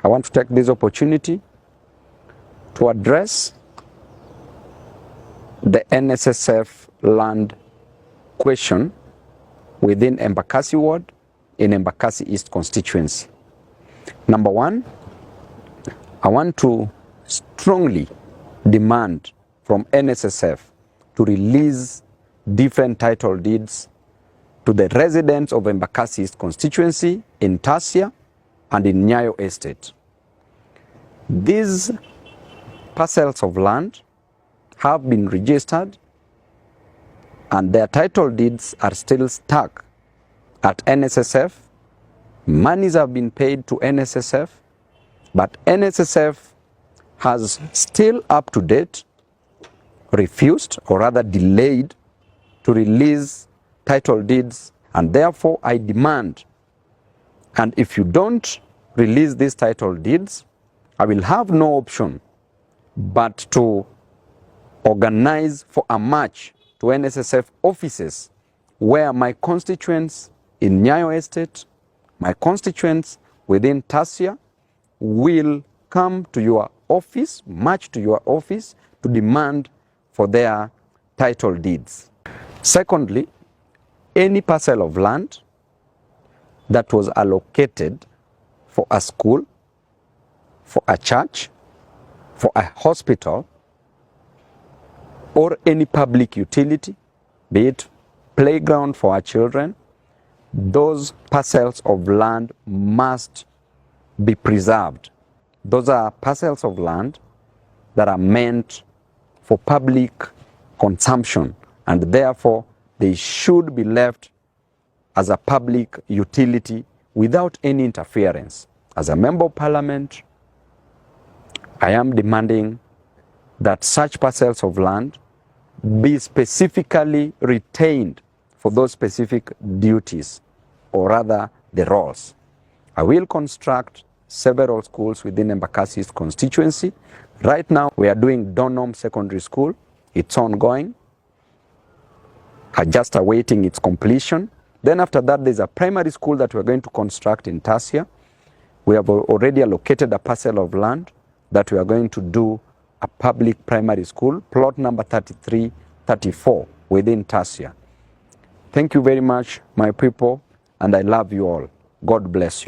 I want to take this opportunity to address the NSSF land question within Embakasi ward in Embakasi East constituency. Number one, I want to strongly demand from NSSF to release different title deeds to the residents of Embakasi East constituency in Tasia and in Nyayo Estate. These parcels of land have been registered and their title deeds are still stuck at NSSF. Monies have been paid to NSSF, but NSSF has still up to date refused, or rather delayed, to release title deeds, and therefore I demand, and if you don't release these title deeds, I will have no option but to organize for a march to NSSF offices where my constituents in Nyayo Estate, my constituents within Tasia will come to your office, march to your office to demand for their title deeds. Secondly, any parcel of land that was allocated for a school, for a church, for a hospital, or any public utility, be it playground for our children, those parcels of land must be preserved. Those are parcels of land that are meant for public consumption, and therefore they should be left as a public utility without any interference. As a member of parliament, I am demanding that such parcels of land be specifically retained for those specific duties, or rather the roles. I will construct several schools within Embakasi's constituency. Right now we are doing Donholm Secondary School. It's ongoing. I'm just awaiting its completion. Then after that, there's a primary school that we're going to construct in Tasia. We have already allocated a parcel of land that we are going to do a public primary school, plot number 3334 within Tasia. Thank you very much, my people, and I love you all. God bless you.